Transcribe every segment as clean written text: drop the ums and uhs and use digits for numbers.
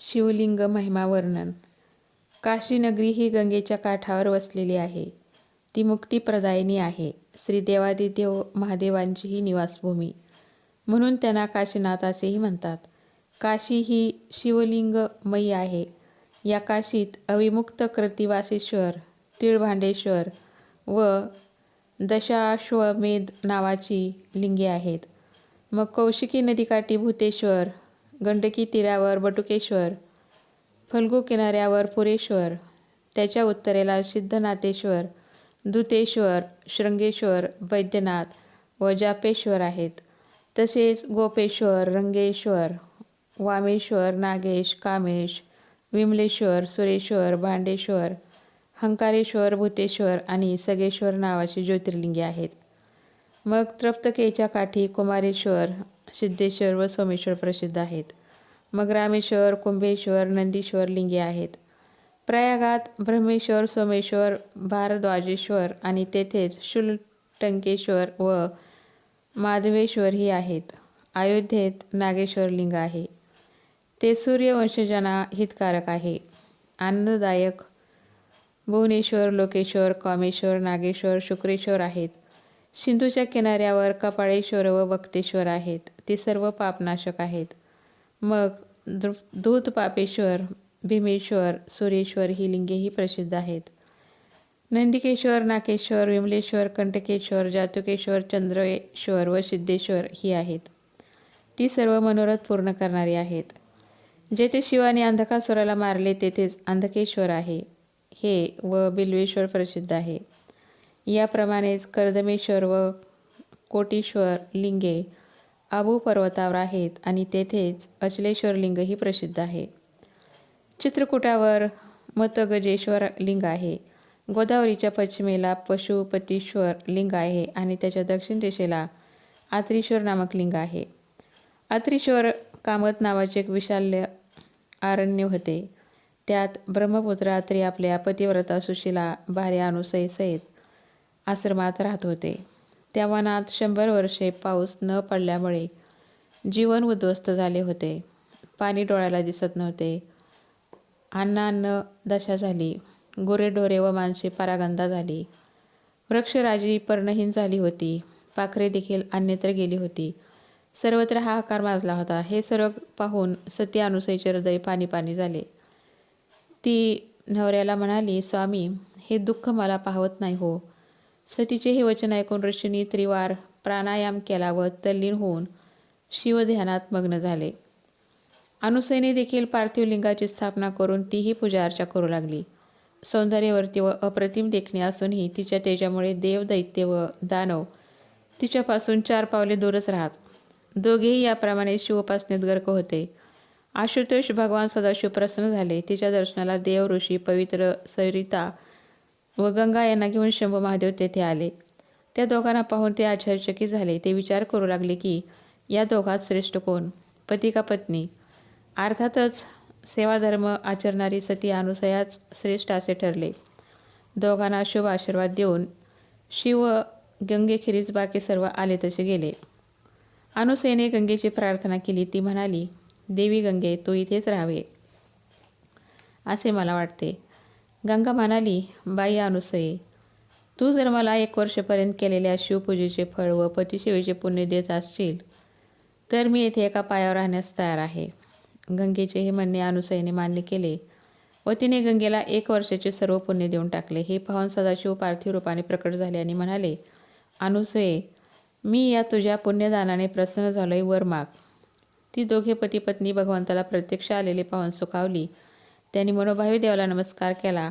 शिवलिंग महिमा वर्णन. काशी नगरी ही गंगेच्या काठावर वसलेली आहे. ती मुक्तिप्रदायिनी आहे. श्री देवादिदेव महादेवांची ही निवासभूमी, म्हणून त्यांना काशीनाथ असेही म्हणतात. काशी ही शिवलिंगमयी आहे. या काशीत अविमुक्त कृतिवासेश्वर, तिळभांडेश्वर व दशाश्वमेध नावाची लिंगे आहेत. मग कौशिकी नदीकाठी भूतेश्वर, गंडकी तीरावर बटुकेश्वर, फल्गू किनाऱ्यावर पुरेश्वर, त्याच्या उत्तरेला सिद्धनाथेश्वर, दूतेश्वर, श्रृंगेश्वर, वैद्यनाथ व जापेश्वर आहेत. तसेच गोपेश्वर, रंगेश्वर, वामेश्वर, नागेश, कामेश, विमलेश्वर, सुरेश्वर, भांडेश्वर, हंकारेश्वर, भूतेश्वर आणि सगेश्वर नावाची ज्योतिर्लिंगे आहेत. मग त्रप्तकेच्या काठी कुमारेश्वर, सिद्धेश्वर व सोमेश्वर प्रसिद्ध आहेत. मग रामेश्वर, कुंभेश्वर, नंदीश्वर लिंगे आहेत. प्रयागात ब्रह्मेश्वर, सोमेश्वर, भारद्वाजेश्वर आणि तेथेच शूलटंकेश्वर व माधवेश्वर ही आहेत. अयोध्येत नागेश्वर लिंग आहे. ते सूर्यवंशजांना हितकारक आहे, आनंददायक. भुवनेश्वर, लोकेश्वर, कामेश्वर, नागेश्वर, शुक्रेश्वर आहेत. सिंधूच्या किनाऱ्यावर कपाळेश्वर व वक्तेश्वर आहेत. ते सर्व पापनाशक आहेत. मग धूतपापेश्वर, भीमेश्वर, सुरेश्वर ही लिंगेही प्रसिद्ध आहेत. नंदिकेश्वर, नाकेश्वर, विमलेश्वर, कंटकेश्वर, जातुकेश्वर, चंद्रेश्वर व सिद्धेश्वर ही आहेत. ती सर्व मनोरथ पूर्ण करणारी आहेत. जेथे शिवाने अंधकासुराला मारले तेथेच अंधकेश्वर आहे हे व बिल्वेश्वर प्रसिद्ध आहे. याप्रमाणेच कर्दमेश्वर व कोटीश्वर लिंगे आबू पर्वतावर आहेत आणि तेथेच अचलेश्वर लिंगही प्रसिद्ध आहे. चित्रकूटावर मतगजेश्वर लिंग आहे. गोदावरीच्या पश्चिमेला पशुपतीश्वर लिंग आहे आणि त्याच्या दक्षिण दिशेला आत्रीश्वर नामक लिंग आहे. आत्रीश्वर कामत नावाचे एक विशाल अरण्य होते. त्यात ब्रह्मपुत्र आत्री आपल्या पतिव्रता सुशीला भार्या अनुसयेसहित आश्रमात राहत होते. त्या वनात 100 वर्षे पाऊस न पडल्यामुळे जीवन उद्ध्वस्त झाले होते. पाणी डोळ्याला दिसत नव्हते. अन्नान्न दशा झाली. गुरेढोरे व माणसे परागंदा झाली. वृक्षराजी पर्णहीन झाली होती. पाखरे देखील अन्यत्र गेली होती. सर्वत्र हाहाकार माजला होता. हे सर्व पाहून सती अनुसयेचे हृदय पाणी पाणी झाले. ती नवऱ्याला म्हणाली, स्वामी, हे दुःख मला पाहवत नाही हो. सतीचे हे वचन ऐकून ऋषींनी त्रिवार प्राणायाम केला व तल्लीन होऊन शिवध्यानात मग्न झाले. अनुसयेने देखील पार्थिव लिंगाची स्थापना करून तीही पूजा अर्चा करू लागली. सौंदर्यवती व अप्रतिम देखणी असूनही तिच्या तेजामुळे देव, दैत्य व दानव तिच्यापासून 4 पावले दूरच राहत. दोघेही याप्रमाणे शिवोपासनेत गर्क होते. आशुतोष भगवान सदाशिव प्रसन्न झाले. तिच्या दर्शनाला देव, ऋषी, पवित्र सरिता व गंगा यांना घेऊन शंभू महादेव तेथे आले. त्या दोघांना पाहून ते आश्चर्यचकित झाले. ते विचार करू लागले की या दोघात श्रेष्ठ कोण, पती का पत्नी? अर्थातच सेवाधर्म आचरणारी सती अनुसयाच श्रेष्ठ असे ठरले. दोघांना शुभ आशीर्वाद देऊन शिव गंगेखेरीज बाकी सर्व आले तसे गेले. अनुसयेने गंगेची प्रार्थना केली. ती म्हणाली, देवी गंगे, तू इथेच राहावे असे मला वाटते. गंगा म्हणाली, बाई अनुसये, तू जर मला 1 वर्षपर्यंत केलेल्या शिवपूजेचे फळ व पतिसेवेचे पुण्य देत असशील तर मी येथे एका पायावर राहण्यास तयार आहे. गंगेचे हे म्हणणे अनुसयेने मान्य केले व तिने गंगेला 1 वर्षाचे सर्व पुण्य देऊन टाकले. हे पाहून सदाशिव पार्थिव रूपाने प्रकट झाले आणि म्हणाले, अनुसये, मी या तुझ्या पुण्यदानाने प्रसन्न झालोय, वर माग. ती दोघे पती पत्नी भगवंताला प्रत्यक्ष आलेले पाहून सुखावली. त्यांनी मनोभावे देवाला नमस्कार केला.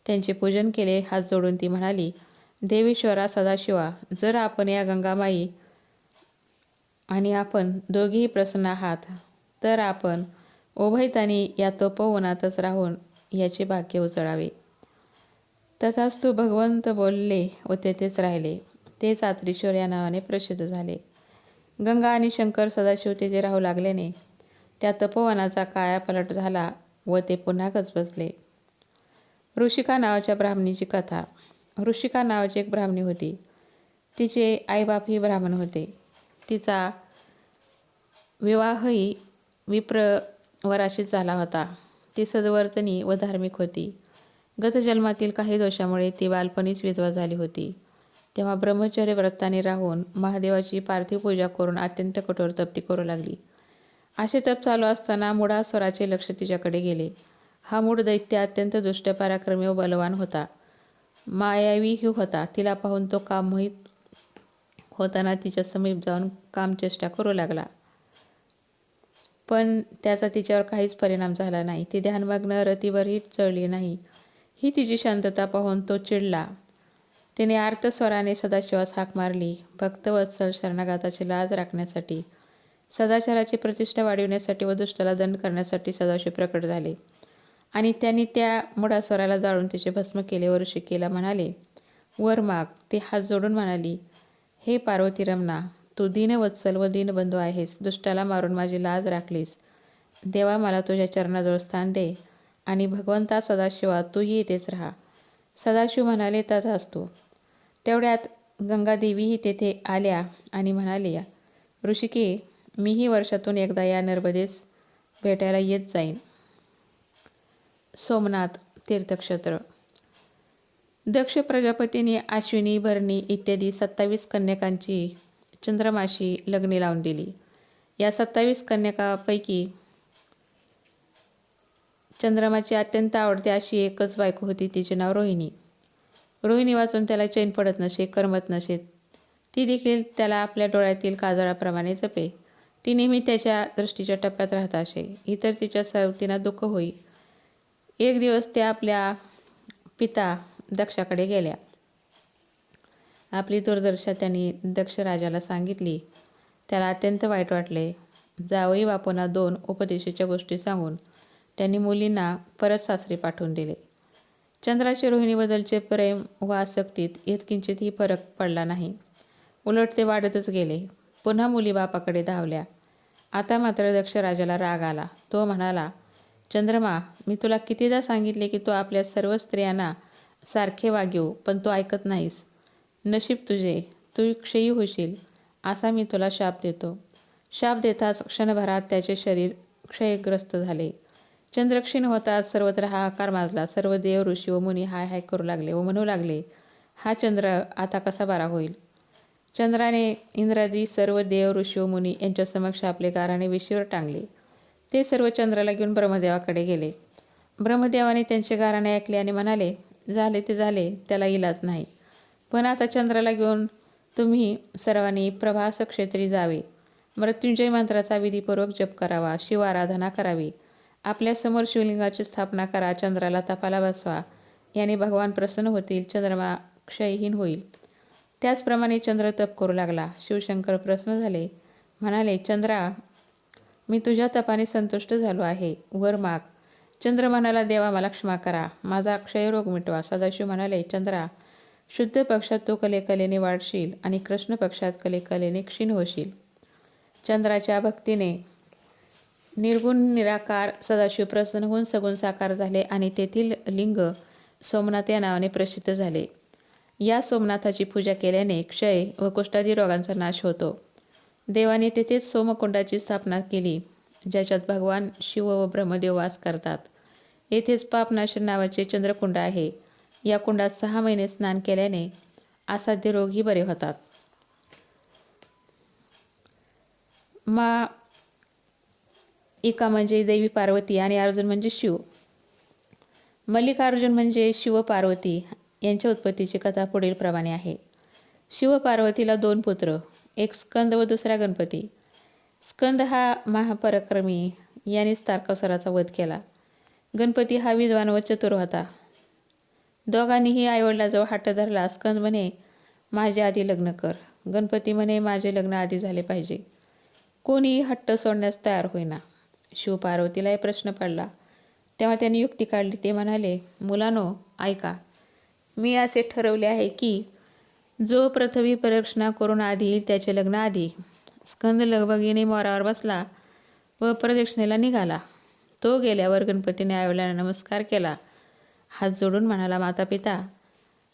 त्यांचे पूजन केले. हात जोडून ती म्हणाली, देवेश्वरा सदाशिवा, जर आपण या गंगामाई आणि आपण दोघेही प्रसन्न आहात तर आपण उभयतांनी या तपोवनातच राहून याचे भाग्य उजळावे. तथास्तु भगवंत बोलले व तेथेच राहिले. तेच आत्रीश्वर या नावाने प्रसिद्ध झाले. गंगा आणि शंकर सदाशिव तेथे राहू लागल्याने त्या तपोवनाचा कायापालट झाला व ते पुन्हा गजबजले. ऋषिका नावाच्या ब्राह्मणीची कथा. ऋषिका नावाची एक ब्राह्मणी होती. तिचे आईबापही ब्राह्मण होते. तिचा विवाहही विप्र वराशीत झाला होता. ती सद्वर्तनी व धार्मिक होती. गत जन्मातील काही दोषामुळे ती बालपणीच विधवा झाली होती. तेव्हा ब्रह्मचर्य व्रताने राहून महादेवाची पार्थिव पूजा करून अत्यंत कठोर तपती करू लागली. असे तप चालू असताना मुडासुराचे लक्ष तिच्याकडे गेले. हा मूळ दैत्य अत्यंत दुष्ट, पराक्रमी व बलवान होता. मायावीही होता. तिला पाहून तो काममोहित होताना तिच्या समीप जाऊन कामचेष्टा करू लागला. पण त्याचा तिच्यावर काहीच परिणाम झाला नाही. ती ध्यानमग्न रतीवरही चढली नाही. ही तिची शांतता पाहून तो चिडला. तिने आर्त स्वराने सदाशिवास हाक मारली. भक्तवत्सल शरणागताची लाज राखण्यासाठी, सदाचाराची प्रतिष्ठा वाढविण्यासाठी व दुष्टाला दंड करण्यासाठी सदाशिव प्रकट झाले आणि त्यांनी त्या मुडासुराला जाळून तिचे भस्म केले व ऋषिकेला म्हणाले, वर माग. ती हात जोडून म्हणाली, हे पार्वती रमणा, तू दीनवत्सल व दीनबंधू आहेस. दुष्टाला मारून माझी लाज राखलीस. देवा, मला तुझ्या चरणाजवळ स्थान दे आणि भगवंता सदाशिवा, तूही इथेच राहा. सदाशिव म्हणाले, तथास्तु. तेवढ्यात गंगादेवीही तेथे आल्या आणि म्हणाल्या, ऋषिके, मीही वर्षातून एकदा या नर्मदेस भेटायला येत जाईन. सोमनाथ तीर्थक्षेत्र. दक्ष प्रजापतीने अश्विनी, भरणी इत्यादी 27 कन्यकांची चंद्रमाशी लग्ने लावून दिली. या 27 कन्यकांपैकी चंद्रमाची अत्यंत आवडती अशी एकच बायको होती. तिचे नाव रोहिणी. रोहिणी वाचून त्याला चैन पडत नसे, करमत नसे. ती देखील त्याला आपल्या डोळ्यातील काजळाप्रमाणे जपे. ती नेहमी त्याच्या दृष्टीच्या टप्प्यात राहत असे. इतर तिच्या सवतींना दुःख होई. एक दिवस त्या आपल्या पिता दक्षाकडे गेल्या. आपली दुर्दशा त्यांनी दक्ष राजाला सांगितली. त्याला अत्यंत वाईट वाटले. जावई बापूंना 2 उपदेशाच्या गोष्टी सांगून त्यांनी मुलींना परत सासरी पाठवून दिले. चंद्राचे रोहिणीबद्दलचे प्रेम व आसक्तीत इतकिंचितही फरक पडला नाही. उलट ते वाढतच गेले. पुन्हा मुली बापाकडे धावल्या. आता मात्र दक्ष राजाला राग आला. तो म्हणाला, चंद्रमा, मी तुला कितीदा सांगितले की तू आपल्या सर्व स्त्रियांना सारखे वागीव, पण तू ऐकत नाहीस. नशीब तुझे, तू क्षयी होशील, असा मी तुला शाप देतो. शाप देताच क्षणभरात त्याचे शरीर क्षयग्रस्त झाले. चंद्र क्षीण होताच सर्वत्र हाहाकार माजला. सर्व देव, ऋषी व मुनी हाय हाय करू लागले व म्हणू लागले, हा चंद्र आता कसा बरा होईल. चंद्राने इंद्रादी सर्व देव, ऋषी व मुनी यांच्या समक्ष आपले गाराणे वेशीवर टांगले. ते सर्व चंद्राला घेऊन ब्रह्मदेवाकडे गेले. ब्रह्मदेवाने त्यांचे गाराणे ऐकले आणि म्हणाले, झाले ते झाले, त्याला इलाज नाही. पण आता चंद्राला घेऊन तुम्ही सर्वांनी प्रभास क्षेत्री जावे. मृत्युंजय मंत्राचा विधीपूर्वक जप करावा. शिव आराधना करावी. आपल्यासमोर शिवलिंगाची स्थापना करा. चंद्राला तपाला बसवा. याने भगवान प्रसन्न होतील. चंद्रमा क्षयहीन होईल. त्याचप्रमाणे चंद्र तप करू लागला. शिवशंकर प्रसन्न झाले. म्हणाले, चंद्रा, मी तुझ्या तपाने संतुष्ट झालो आहे. वर माग. चंद्र म्हणाला, देवा, मला क्षमा करा. माझा क्षयरोग मिटवा. सदाशिव म्हणाले, चंद्रा, शुद्ध पक्षात तू कलेकलेने वाढशील आणि कृष्ण पक्षात कलेकलेने क्षीण होशील. चंद्राच्या भक्तीने निर्गुण निराकार सदाशिव प्रसन्न होऊन सगुण साकार झाले आणि तेथील लिंग सोमनाथ या नावाने प्रसिद्ध झाले. या सोमनाथाची पूजा केल्याने क्षय व कुष्ठादी रोगांचा नाश होतो. देवाने तेथेच सोमकुंडाची स्थापना केली, ज्याच्यात भगवान शिव व ब्रह्मदेव वास करतात. येथेच पापनाशन नावाचे चंद्रकुंड आहे. या कुंडात 6 महिने स्नान केल्याने असाध्य रोगही बरे होतात. इका म्हणजे देवी पार्वती आणि अर्जुन म्हणजे शिव. मल्लिकार्जुन म्हणजे शिव पार्वती यांच्या उत्पत्तीची कथा पुढील प्रमाणे आहे. शिव पार्वतीला 2 पुत्र, एक स्कंद व दुसरा गणपती. स्कंद हा महापराक्रमी, यानेच तारकासुराचा वध केला. गणपती हा विद्वान व चतुर होता. दोघांनीही आईवडिलाजवळ हट्ट धरला. स्कंद म्हणे, माझे आधी लग्न कर. गणपती म्हणे, माझे लग्न आधी झाले पाहिजे. कोणीही हट्ट सोडण्यास तयार होईना. शिव पार्वतीला प्रश्न पडला. तेव्हा त्यांनी युक्ती काढली. ते म्हणाले, मुलांनो, ऐका. मी असे ठरवले आहे की जो पृथ्वी प्रदक्षिणा करून आधी येईल त्याचे लग्न आधी. स्कंद लगबगीने मोरावर बसला व प्रदक्षिणेला निघाला. तो गेल्यावर गणपतीने आईवडिलांना नमस्कार केला. हात जोडून म्हणाला, माता पिता,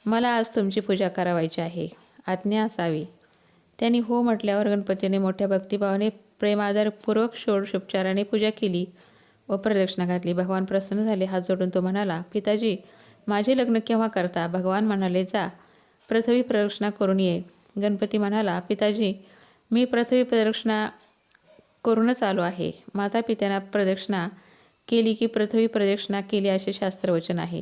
मला आज तुमची पूजा करावायची आहे. आज्ञा असावी. त्यांनी हो म्हटल्यावर गणपतीने मोठ्या भक्तिभावाने प्रेमादरपूर्वक षोडशोपचाराने पूजा केली व प्रदक्षिणा घातली. भगवान प्रसन्न झाले. हात जोडून तो म्हणाला, पिताजी, माझे लग्न केव्हा करता? भगवान म्हणाले, जा, पृथ्वी प्रदक्षिणा करून ये. गणपती म्हणाला, पिताजी, मी पृथ्वी प्रदक्षिणा करूनच आलो आहे. माता पित्यांना प्रदक्षिणा केली की पृथ्वी प्रदक्षिणा केली असे शास्त्रवचन आहे.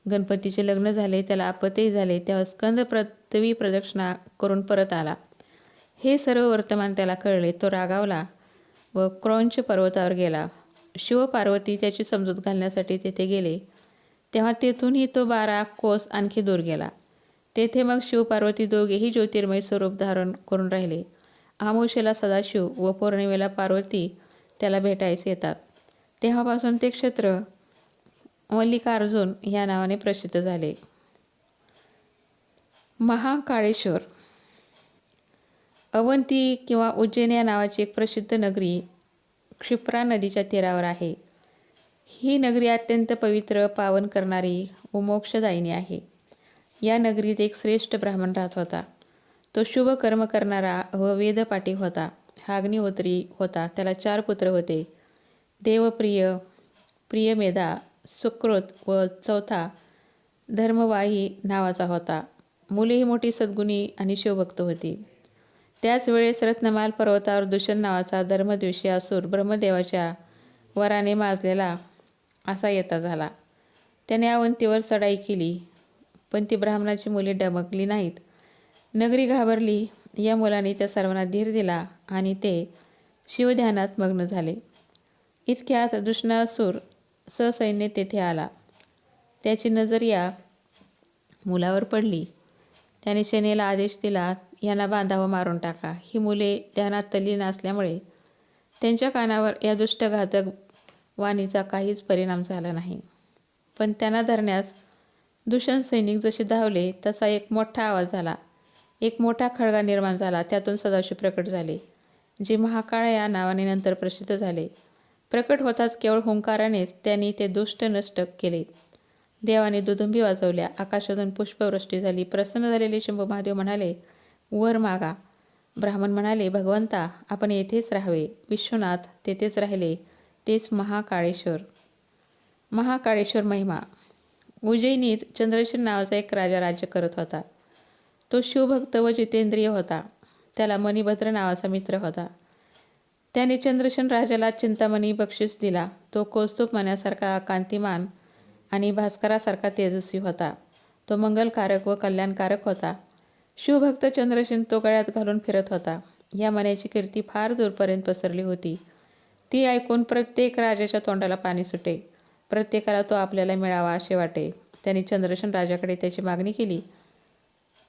गणपतीचे लग्न झाले, त्याला अपत्यही झाले, तेव्हा स्कंद पृथ्वी प्रदक्षिणा करून परत आला. हे सर्व वर्तमान त्याला कळले. तो रागावला व क्रौंच पर्वतावर गेला. शिव पार्वती त्याची समजूत घालण्यासाठी तेथे गेले. तेव्हा तेथूनही तो 12 कोस आणखी दूर गेला. तेथे मग शिवपार्वती दोघेही ज्योतिर्मय स्वरूप धारण करून राहिले. अमावास्येला सदाशिव व पौर्णिमेला पार्वती त्याला भेटायस येतात. तेव्हापासून ते क्षेत्र मल्लिकार्जुन या नावाने प्रसिद्ध झाले. महाकाळेश्वर. अवंती किंवा उज्जैन या नावाची एक प्रसिद्ध नगरी क्षिप्रा नदीच्या तीरावर आहे. ही नगरी अत्यंत पवित्र, पावन करणारी व मोक्षदायिनी आहे. या नगरीत एक श्रेष्ठ ब्राह्मण राहत होता. तो शुभ कर्म करणारा व वेदपाठी होता. हा अग्निहोत्री होता. त्याला 4 पुत्र होते. देवप्रिय, प्रियमेधा, सुकृत व चौथा धर्मवाही नावाचा होता. मुले ही मोठी सद्गुणी आणि शिवभक्त होती. त्याच वेळेस रत्नमाल पर्वतावर दूषण नावाचा धर्मद्वेषी असुर ब्रह्मदेवाच्या वराने माजलेला असा येता झाला. त्याने अवंतीवर चढाई केली, पण ती ब्राह्मणाची मुले डमकली नाहीत. नगरी घाबरली. या मुलाने त्या सर्वांना धीर दिला आणि ते शिवध्यानात मग्न झाले. इतक्यात दूषणासुर ससैन्य तेथे आला. त्याची नजर या मुलावर पडली. त्याने सेनेला आदेश दिला, यांना बांधा व मारून टाका. ही मुले ध्यानात तल्लीन असल्यामुळे त्यांच्या कानावर या दुष्टघातक वाणीचा काहीच परिणाम झाला नाही. पण त्यांना धरण्यास दूषण सैनिक जसे धावले तसा एक मोठा आवाज झाला. एक मोठा खळगा निर्माण झाला. त्यातून सदाशिव प्रकट झाले, जे महाकाळ या नावाने नंतर प्रसिद्ध झाले. प्रकट होताच केवळ हुंकारानेच त्यांनी ते दुष्ट नष्ट केले. देवाने दुदुंबी वाजवल्या. आकाशातून पुष्पवृष्टी झाली. प्रसन्न झालेले शंभू महादेव म्हणाले, वर मागा. ब्राह्मण म्हणाले, भगवंता, आपण येथेच राहावे. विश्वनाथ तेथेच राहिले. तेच महाकाळेश्वर. महाकाळेश्वर महिमा. उज्जैनीत चंद्रसेन नावाचा एक राजा राज्य करत होता. तो शिवभक्त व जितेंद्रिय होता. त्याला मणिभद्र नावाचा मित्र होता. त्याने चंद्रसेन राजाला चिंतामणी बक्षीस दिला. तो कौस्तुभ मण्यासारखा कांतिमान आणि भास्करासारखा तेजस्वी होता. तो मंगलकारक व कल्याणकारक होता. शिवभक्त चंद्रसेन तो गळ्यात घालून फिरत होता. या मण्याची कीर्ती फार दूरपर्यंत पसरली होती. ती ऐकून प्रत्येक राजाच्या तोंडाला पाणी सुटे. प्रत्येकाला तो आपल्याला मिळावा असे वाटे. त्यांनी चंद्रसेन राजाकडे त्याची मागणी केली.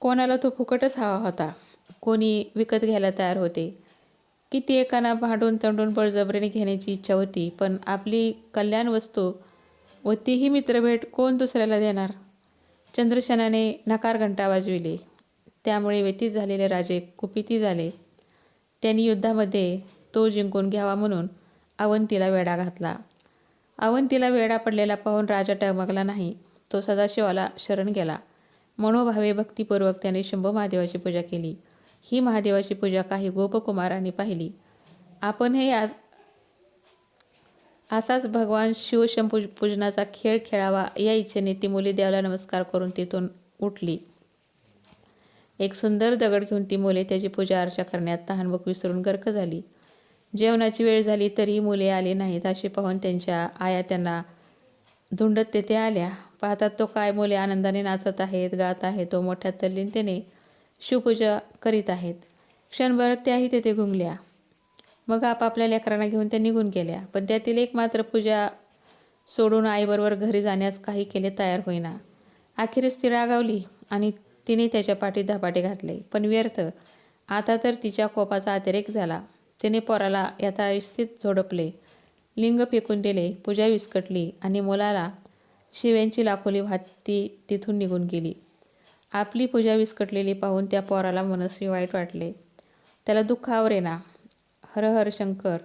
कोणाला तो फुकटच हवा होता, कोणी विकत घ्यायला तयार होते. किती एकांना भांडून तंडून बळजबरीने घेण्याची इच्छा होती. पण आपली कल्याण वस्तू व तीही मित्रभेट कोण दुसऱ्याला देणार? चंद्रसेनाने नकार घंटा वाजविली. त्यामुळे व्यथित झालेले राजे कुपिती झाले. त्यांनी युद्धामध्ये तो जिंकून घ्यावा म्हणून अवंतीला वेढा घातला. अवंतीला वेढा पडलेला पाहून राजा डगमगला नाही. तो सदाशिवाला शरण गेला. मनोभावे भक्तिपूर्वक त्याने शंभू महादेवाची पूजा केली. ही महादेवाची पूजा काही गोपकुमारांनी पाहिली. आपणही असाच भगवान शिवशंभू पूजनाचा खेळ खेळावा या इच्छेने ती मुले देवाला नमस्कार करून तिथून उठली. एक सुंदर दगड घेऊन ती मुले त्याची पूजा अर्चा करण्यात तहानभूक विसरून गर्क झाली. जेवणाची वेळ झाली तरीही मुले आली नाहीत. असे पाहून त्यांच्या आया त्यांना धुंडत तेथे आल्या. पाहतात तो काय मुले आनंदाने नाचत आहेत, गात आहेत, तो मोठ्या तल्लीनतेने शिवपूजा करीत आहेत. क्षणभर त्याही तेथे गुंगल्या. मग आपापल्या लेकरांना घेऊन त्या निघून गेल्या. पण त्यातील एक मात्र पूजा सोडून आईबरोबर घरी जाण्यास काही केले तयार होईना. अखेरीस ती रागावली आणि तिने त्याच्या पाठीत धपाटे घातले. पण व्यर्थ. आता तर तिच्या कोपाचा अतिरेक झाला. तिने पोराला यथावस्थित झोडपले, लिंग फेकून दिले, पूजा विस्कटली आणि मुलाला शिव्यांची लाखोली वाहत ती तिथून निघून गेली. आपली पूजा विस्कटलेली पाहून त्या पोराला मनस्वी वाईट वाटले. त्याला दुःख आवरेना. हर हर शंकर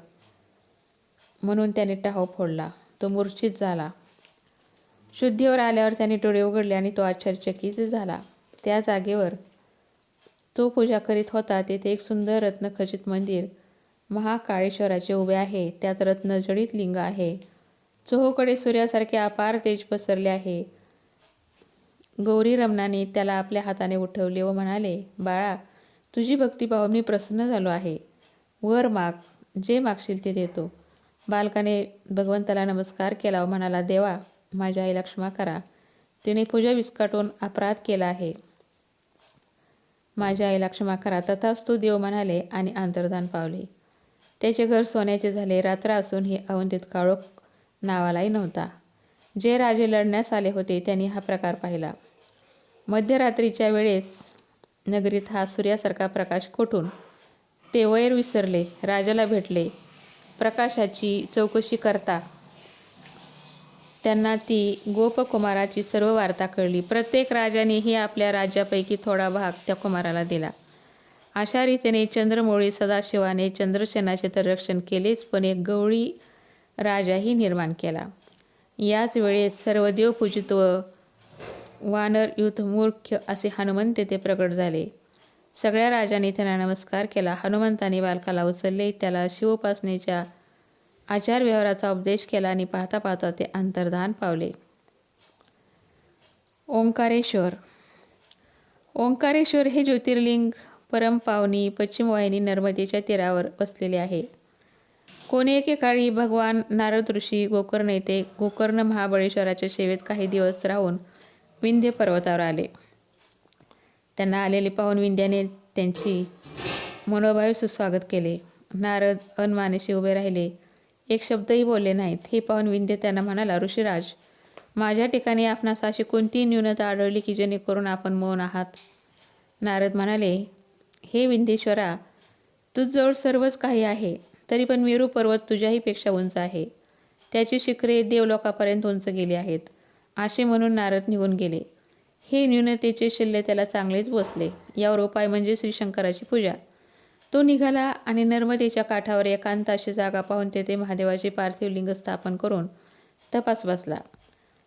म्हणून त्याने टाहो फोडला. तो मूर्छित झाला. शुद्धीवर आल्यावर त्याने डोळे उघडले आणि तो आश्चर्यचकित झाला. त्या जागेवर तो पूजा करीत होता तेथे एक सुंदर रत्नखचित मंदिर महाकाळेश्वराचे उभे आहे. त्यात रत्नजडित लिंग आहे. चोहोकडे सूर्यासारखे अपार तेज पसरले आहे. गौरी रमणाने त्याला आपल्या हाताने उठवले व म्हणाले, बाळा, तुझी भक्ती पाहून मी प्रसन्न झालो आहे. वर माग, जे मागशील ते देतो. बालकाने भगवंताला नमस्कार केला व म्हणाला, देवा, माझ्या आईला क्षमा करा. तिने पूजा विस्कटून अपराध केला आहे. माझ्या आईला क्षमा करा. तथास्तु, देव म्हणाले आणि अंतर्धान पावले. त्याचे घर सोन्याचे झाले. रात्र असूनही अवंतीत काळोख नावालाही नव्हता. जे राजे लढण्यास आले होते त्यांनी हा प्रकार पाहिला. मध्यरात्रीच्या वेळेस नगरीत हा सूर्यासारखा प्रकाश कोठून? ते वैर विसरले. राजाला भेटले. प्रकाशाची चौकशी करता त्यांना ती गोपकुमाराची सर्व वार्ता कळली. प्रत्येक राजानेही आपल्या राज्यापैकी थोडा भाग त्या कुमाराला दिला. अशा रीतीने चंद्रमौळी सदाशिवाने चंद्रसेनाचे तर रक्षण केलेच, पण एक गवळी राजाही निर्माण केला. याच वेळेस सर्व देवपूजित व वानरयुथ मूर्ख असे हनुमंत तेथे प्रकट झाले. सगळ्या राजांनी त्यांना नमस्कार केला. हनुमंताने बालकाला उचलले, त्याला शिवोपासनेच्या आचारव्यवहाराचा उपदेश केला आणि पाहता पाहता ते अंतर्धान पावले. ओंकारेश्वर. ओंकारेश्वर हे ज्योतिर्लिंग परमपावनी पश्चिम वाहिनी नर्मदेच्या तीरावर वसलेले आहे. कोणी एकेकाळी भगवान नारद ऋषी गोकर्ण येथे गोकर्ण महाबळेश्वराच्या सेवेत काही दिवस राहून विंध्य पर्वतावर आले. त्यांना आलेले पाहून विंध्याने त्यांची मनोभावे सुस्वागत केले. नारद अनमानेशी उभे राहिले, एक शब्दही बोलले नाहीत. हे पाहून विंध्य त्यांना म्हणाला, ऋषीराज, माझ्या ठिकाणी आपणास अशी कोणती न्यूनता आढळली की जेणेकरून आपण मौन आहात? नारद म्हणाले, हे विंध्येश्वरा, तुझजवळ सर्वच काही आहे, तरी पण मेरू पर्वत तुझ्याही पेक्षा उंच आहे. त्याची शिखरे देवलोकापर्यंत उंच गेली आहेत. असे म्हणून नारद निघून गेले. हे न्यूनतेचे शिल्ले त्याला चांगलेच बसले. यावर उपाय म्हणजे श्रीशंकराची पूजा. तो निघाला आणि नर्मदेच्या काठावर एकांत अशी जागा पाहून तेथे महादेवाचे पार्थिव लिंग स्थापन करून तपास बसला.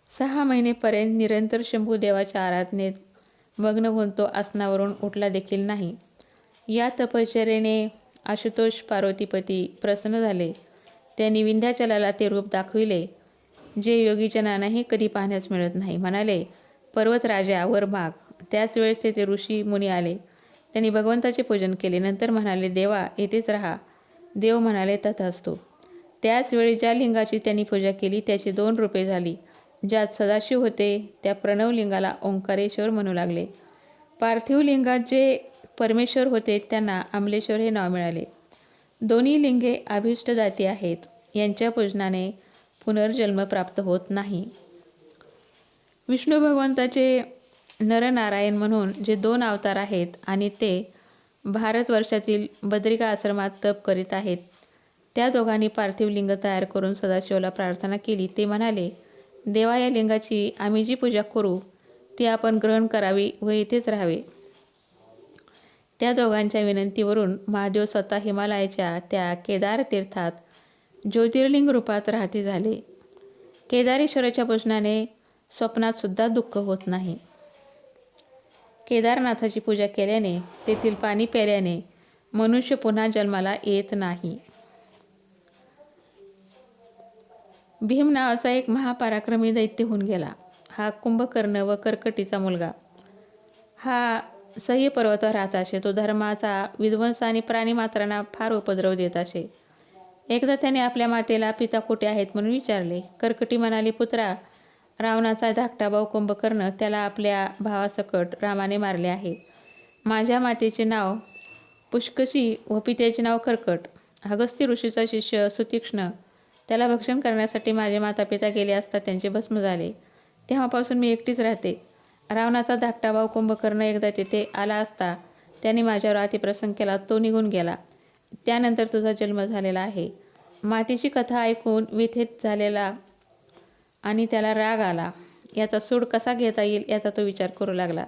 6 महिनेपर्यंत निरंतर शंभूदेवाच्या आराधनेत मग्न होऊन तो आसनावरून उठला देखील नाही. या तपश्चर्येने आशुतोष पार्वतीपती प्रसन्न झाले. त्यांनी विंध्याचलाला ते रूप दाखविले जे योगीजनांनाही कधी पाहण्यास मिळत नाही. म्हणाले, पर्वतराजा, वर माग. त्याच वेळेस तेथे ऋषी मुनी आले. त्यांनी भगवंताचे पूजन केले. नंतर म्हणाले, देवा, येथेच राहा. देव म्हणाले, तथास्तु. त्याच वेळी ज्या लिंगाची त्यांनी पूजा केली त्याची 2 रूपे झाली. ज्यात सदाशिव होते त्या प्रणवलिंगाला ओंकारेश्वर म्हणू लागले. पार्थिव लिंगात जे परमेश्वर होते त्यांना अमलेश्वर हे नाव मिळाले. दोन्ही लिंगे अभीष्टदाती आहेत. यांच्या पूजनाने पुनर्जन्म प्राप्त होत नाही. विष्णू भगवंताचे नरनारायण म्हणून जे 2 अवतार आहेत आणि ते भारतवर्षातील बद्रिका आश्रमात तप करीत आहेत, त्या दोघांनी पार्थिव लिंग तयार करून सदाशिवला प्रार्थना केली. ते म्हणाले, देवा, या लिंगाची आम्ही जी पूजा करू ती आपण ग्रहण करावी व येथेच राहावे. त्या दोघांच्या विनंतीवरून महादेव स्वतः हिमालयाच्या त्या केदार तीर्थात ज्योतिर्लिंग रूपात राहते झाले. केदारेश्वराच्या पूजनाने स्वप्नात सुद्धा दुःख होत नाही. केदारनाथाची पूजा केल्याने, तेथील पाणी प्यायल्याने मनुष्य पुन्हा जन्माला येत नाही. भीम नावाचा एक महापराक्रमी दैत्य होऊन गेला. हा कुंभकर्ण व कर्कटीचा मुलगा. हा सह्य पर्वतावर राहत असे. तो धर्माचा विध्वंस आणि प्राणीमात्रांना फार उपद्रव देत असे. एकदा त्याने आपल्या मातेला पिता कुठे आहेत म्हणून विचारले. कर्कटी म्हणाली, पुत्रा, रावणाचा धाकटा भाऊ कुंभकर्ण, त्याला आपल्या भावासकट रामाने मारले आहे. माझ्या मातेचे नाव पुष्कशी व पित्याचे नाव कर्कट. अगस्त्य ऋषीचा शिष्य सुतीक्ष्ण त्याला भक्षण करण्यासाठी माझे मातापिता गेले असता त्यांचे भस्म झाले. तेव्हापासून मी एकटीच राहते. रावणाचा धाकटा भाऊ कुंभकर्ण एकदा तेथे आला असता त्याने माझ्यावर अतिप्रसंग केला. तो निघून गेला. त्यानंतर तुझा जन्म झालेला आहे. मातेची कथा ऐकून व्यथित झालेला आणि त्याला राग आला. याचा सूड कसा घेता येईल याचा तो विचार करू लागला.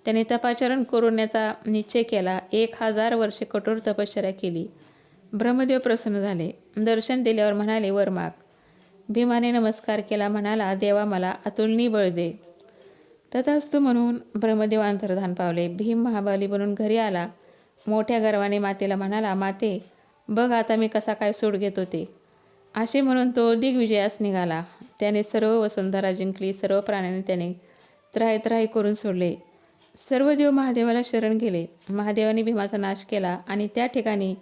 त्याने तपाचरण करून याचा निश्चय केला. 1000 वर्षे कठोर तपश्चर्या केली. ब्रह्मदेव प्रसन्न झाले. दर्शन दिल्यावर म्हणाले, वर माग. भीमाने नमस्कार केला. म्हणाला, देवा, मला अतुलनीय बळ दे. तथास्तु म्हणून ब्रह्मदेव अंतर्धान पावले. भीम महाबली बनून घरी आला. मोठ्या गर्वाने मातेला म्हणाला, माते, बघ आता मी कसा काय सूड घेतो ते. असे म्हणून तो दिग्विजयास निघाला. त्याने सर्व वसुंधरा जिंकली. सर्व प्राण्यांनी त्याने त्राही करून सोडले. सर्व देव महादेवाला शरण गेले. महादेवाने भीमाचा नाश केला आणि त्या ठिकाणी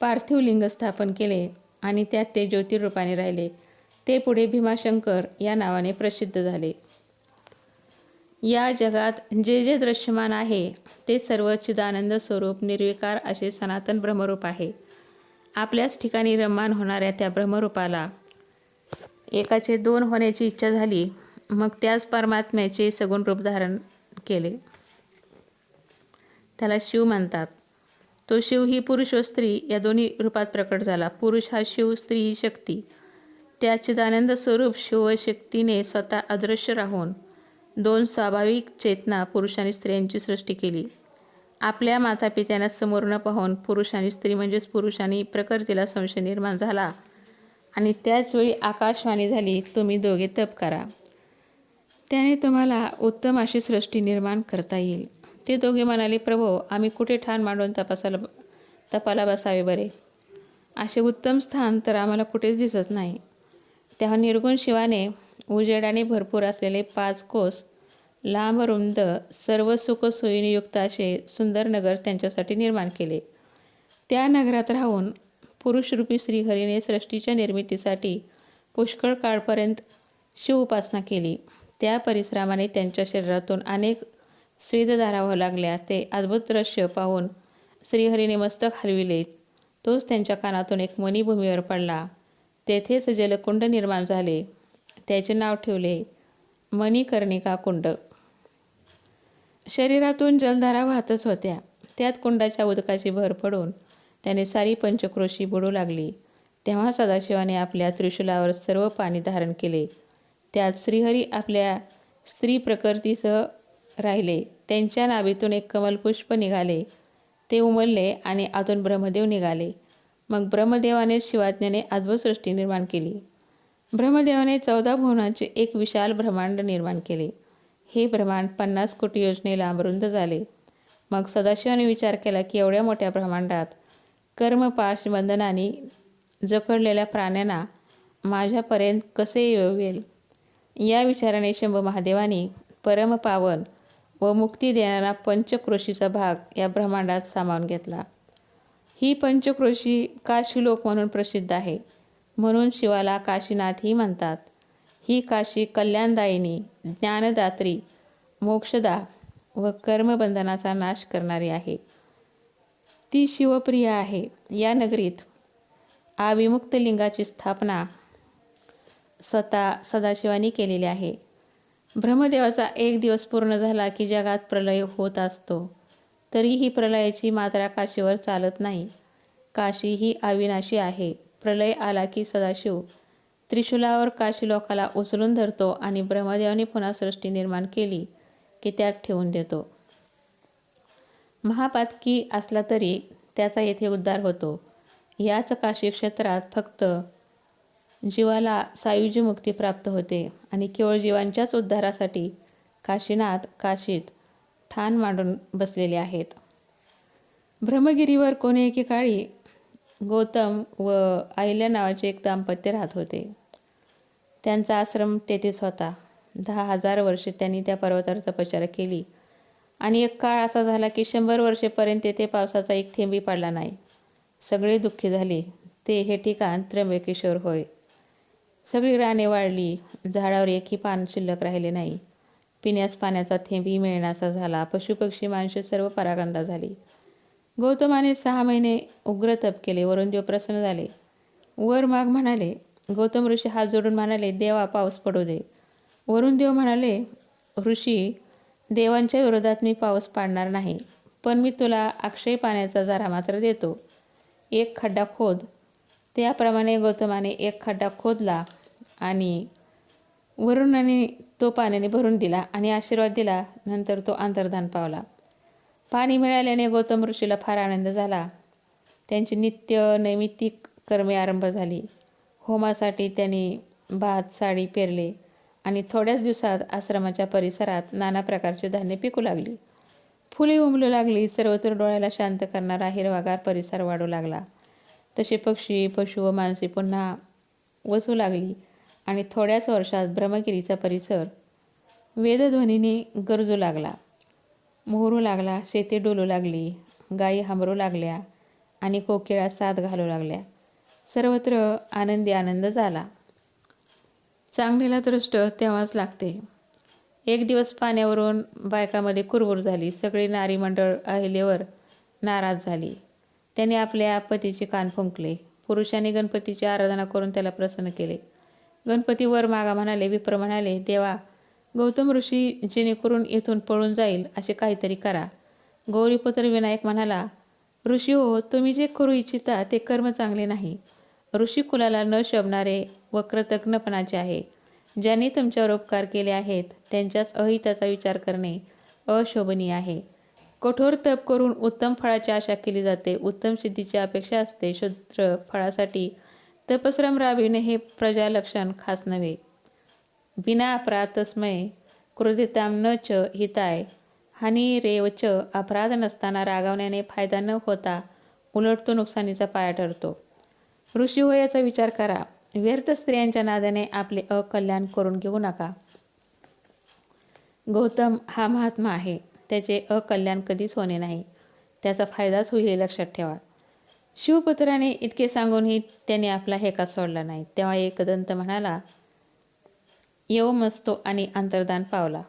पार्थिव लिंग स्थापन केले आणि त्यात ते ज्योतिर्रूपाने राहिले. ते पुढे भीमाशंकर या नावाने प्रसिद्ध झाले. या जगात जे जे दृश्यमान आहे ते सर्व चिदानंद स्वरूप निर्विकार असे सनातन ब्रह्मरूप आहे. आपल्याच ठिकाणी रममाण होणाऱ्या त्या ब्रह्मरूपाला एकाचे दोन होण्याची इच्छा झाली. मग त्याच परमात्म्याचे सगुण रूप धारण केले. त्याला शिव म्हणतात. तो शिव ही पुरुष व स्त्री या दोन्ही रूपात प्रकट झाला. पुरुष हा शिव, स्त्री ही शक्ती. त्या चिदानंद स्वरूप शिव व शक्तीने स्वतः अदृश्य राहून दोन स्वाभाविक चेतना पुरुष आणि स्त्रियांची सृष्टी केली. आपल्या मातापित्यांना समोर न पाहून पुरुष आणि स्त्री म्हणजेच पुरुष आणि प्रकृतीला संशय निर्माण झाला आणि त्याचवेळी आकाशवाणी झाली, तुम्ही दोघे तप करा, त्याने तुम्हाला उत्तम अशी सृष्टी निर्माण करता येईल. ते दोघे म्हणाले, प्रभो, आम्ही कुठे ठाण मांडून तपाला बसावे बरे? असे उत्तम स्थान तर आम्हाला कुठेच दिसत नाही. तेव्हा निर्गुण शिवाने उजेडाने भरपूर असलेले 5 कोस लांब रुंद सर्व सुख सोयीने युक्त असे सुंदर नगर त्यांच्यासाठी निर्माण केले. त्या नगरात राहून पुरुषरूपी श्रीहरीने सृष्टीच्या निर्मितीसाठी पुष्कळ काळपर्यंत शिव उपासना केली. त्या परिश्रमाने त्यांच्या शरीरातून अनेक स्वेदधारा वाहू लागल्या. ते अद्भुत दृश्य पाहून श्रीहरीने मस्तक हलविले. तोच त्यांच्या कानातून एक मणी भूमीवर पडला. तेथेच जलकुंड निर्माण झाले. त्याचे नाव ठेवले मणिकर्णिका कुंड. शरीरातून जलधारा वाहतच होत्या. त्यात कुंडाच्या उदकाची भर पडून त्याने सारी पंचक्रोशी बुडू लागली. तेव्हा सदाशिवाने आपल्या त्रिशूलावर सर्व पाणी धारण केले. त्यात श्रीहरी आपल्या स्त्री प्रकृतीसह राहिले. त्यांच्या नाभीतून एक कमलपुष्प निघाले. ते उमलले आणि आतून ब्रह्मदेव निघाले. मग ब्रह्मदेवाने शिवाज्ञाने अद्भुत सृष्टी निर्माण केली. ब्रह्मदेवाने 14 भुवनांचे एक विशाल ब्रह्मांड निर्माण केले. हे ब्रह्मांड 50 कोटी योजने लांब रुंद झाले. मग सदाशिवाने विचार केला की एवढ्या मोठ्या ब्रह्मांडात कर्मपाश बंधनाने जखडलेल्या प्राण्यांना माझ्यापर्यंत कसे येवेल? या विचाराने शंभू महादेवाने परमपावन व मुक्ती देणारा पंचक्रोशीचा भाग या ब्रह्मांडात सामावून घेतला. ही पंचक्रोशी काशीलोक म्हणून प्रसिद्ध आहे. म्हणून शिवाला काशीनाथही म्हणतात. ही काशी कल्याणदायिनी, ज्ञानदात्री, मोक्षदा व कर्मबंधनाचा नाश करणारी आहे. ती शिवप्रिय आहे. या नगरीत अविमुक्त लिंगाची स्थापना स्वतः सदाशिवाने केलेली आहे. ब्रह्मदेवाचा एक दिवस पूर्ण झाला की जगात प्रलय होत असतो. तरीही प्रलयाची मात्रा काशीवर चालत नाही. काशी ही अविनाशी आहे. प्रलय आला की सदाशिव त्रिशूलावर काशीलोकाला उचलून धरतो आणि ब्रह्मदेवाने पुन्हा सृष्टी निर्माण केली की त्यात ठेवून देतो. महापातकी असला तरी त्याचा येथे उद्धार होतो. याच काशी क्षेत्रात फक्त जीवाला सायुज्य मुक्ती प्राप्त होते आणि केवळ जीवांच्याच उद्धारासाठी काशीनाथ काशीत ठाण मांडून बसलेले आहेत. ब्रह्मगिरीवर कोणी एकेकाळी गौतम व अहिल्या नावाचे एक दाम्पत्य राहत होते. त्यांचा आश्रम तेथेच होता. 10,000 वर्षे त्यांनी त्या पर्वतावर तपश्चर्या केली आणि एक काळ असा झाला की 100 वर्षेपर्यंत तेथे पावसाचा एक थेंबही पडला नाही. सगळे दुःखी झाले. ते हे ठिकाण त्र्यंबकेश्वर होय. सगळी राने वाळली. झाडावर एकही पान शिल्लक राहिले नाही. पिण्यास पाण्याचा थेंबही मिळण्याचा झाला. पशुपक्षी माणसे सर्व परागंदा झाली. गौतमाने 6 महिने उग्र तप केले. वरून देव प्रसन्न झाले. वर माग म्हणाले. गौतम ऋषी हात जोडून म्हणाले, देवा, पाऊस पडू दे. वरून देव म्हणाले, ऋषी, देवांच्या विरोधात मी पाऊस पाडणार नाही, पण मी तुला अक्षय पाण्याचा जरा मात्र देतो. एक खड्डा खोद. त्याप्रमाणे गौतमाने एक खड्डा खोदला आणि वरुणाने तो पाण्याने भरून दिला आणि आशीर्वाद दिला. नंतर तो अंतर्धान पावला. पाणी मिळाल्याने गौतम ऋषीला फार आनंद झाला. त्यांची नित्य नैमित्तिक कर्मे आरंभ झाली. होमासाठी त्यांनी भात साडी पेरले आणि थोड्याच दिवसात आश्रमाच्या परिसरात नाना प्रकारचे धान्य पिकू लागली. फुले उमलू लागली. सर्वत्र डोळ्याला शांत करणारा हिरवागार परिसर वाढू लागला. तसे पक्षी, पशु व माणसे पुन्हा वसू लागली आणि थोड्याच वर्षात ब्रह्मगिरीचा परिसर वेदध्वनीने गरजू लागला. मोहरू लागला, शेते डोलू लागली, गायी हंबरू लागल्या आणि कोकिळा साद घालू लागल्या. सर्वत्र आनंदी आनंद झाला. चांगलेला दृष्ट तेव्हाच लागते. एक दिवस पाण्यावरून बायकामध्ये कुरबुर झाली. सगळी नारी मंडळ अहिल्यावर नाराज झाली. त्याने आपल्या पतीचे कान फुंकले. पुरुषांनी गणपतीची आराधना करून त्याला प्रसन्न केले. गणपती वर मागा म्हणाले. विप्र म्हणाले, देवा, गौतम ऋषी जेणेकरून इथून पळून जाईल असे काहीतरी करा. गौरीपुत्र विनायक म्हणाला, ऋषी हो, तुम्ही जे करू इच्छिता ते कर्म चांगले नाही. ऋषी कुलाला न शोभणारे व कृतज्ञपणाचे आहे. ज्यांनी तुमच्यावर उपकार केले आहेत त्यांच्याच अहिताचा विचार करणे अशोभनीय आहे. कठोर तप करून उत्तम फळाची आशा केली जाते. उत्तम सिद्धीची अपेक्षा असते. क्षुद्र फळासाठी तपश्रम राबविणे हे प्रजालक्षण खास नव्हे. बिना अपराध तस्मै क्रोधिताम न च हिताय हानी रेव च. अपराध नसताना रागावण्याने फायदा न होता उलट तो नुकसानीचा पाया ठरतो. ऋषी हो, याचा विचार करा. व्यर्थ स्त्रियांच्या नादाने आपले अकल्याण करून घेऊ नका. गौतम हा महात्मा आहे. त्याचे अकल्याण कधीच होणे नाही. त्याचा फायदाच होईल हे लक्षात ठेवा. शिवपुत्राने इतके सांगूनही त्याने आपला हेका सोडला नाही. तेव्हा एकदंत म्हणाला, येऊ मस्तो आणि अंतर्धान पावला.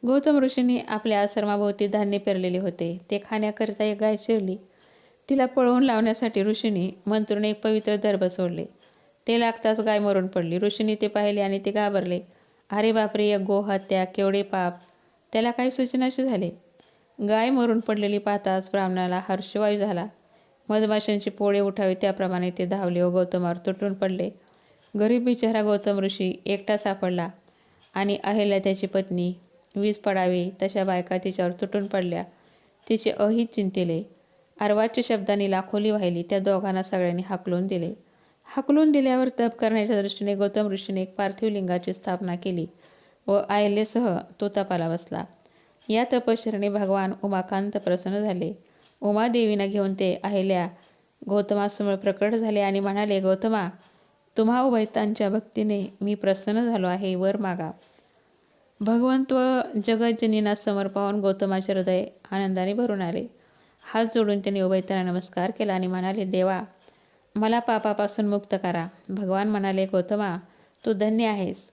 गौतम ऋषींनी आपल्या आश्रमाभोवती धान्य पेरलेले होते. ते खाण्याकरिता एक गाय शिरली. तिला पळवून लावण्यासाठी ऋषींनी मंत्रून एक पवित्र दर्भ सोडले. ते लागताच गाय मरून पडली. ऋषींनी ते पाहिले आणि ते घाबरले. अरे बापरे, एक गोहत्या, केवढे पाप. त्याला काही सूचनाशी झाले. गाय मरून पडलेली पाहताच ब्राह्मणाला हर्षवायू झाला. मधमाशांची पोळे उठावे त्याप्रमाणे ते धावले व गौतमावर तुटून पडले. गरीब बिचारा गौतम ऋषी एकटा सापडला आणि अहिल्या त्याची पत्नी. वीज पडावी तशा बायका तिच्यावर तुटून पडल्या. तिचे अहित चिंतिले. अर्वाच्य शब्दांनी लाखोली वाहिली. त्या दोघांना सगळ्यांनी हाकलून दिले. हाकलून दिल्यावर तप करण्याच्या दृष्टीने गौतम ऋषीने एक पार्थिव लिंगाची स्थापना केली व अहिल्यासह तो तपाला बसला. या तपश्चर्याने भगवान उमाकांत प्रसन्न झाले. उमादेवींना घेऊन ते अहिल्या गौतमासमोर प्रकट झाले आणि म्हणाले, गौतमा, तुम्हा उभयतांच्या भक्तीने मी प्रसन्न झालो आहे. वर मागा. भगवंत व जगज्जनींना समोर पाहून गौतमाचे हृदय आनंदाने भरून आले. हात जोडून त्यांनी उभयतांना नमस्कार केला आणि म्हणाले, देवा, मला पापापासून मुक्त करा. भगवान म्हणाले, गौतमा, तू धन्य आहेस.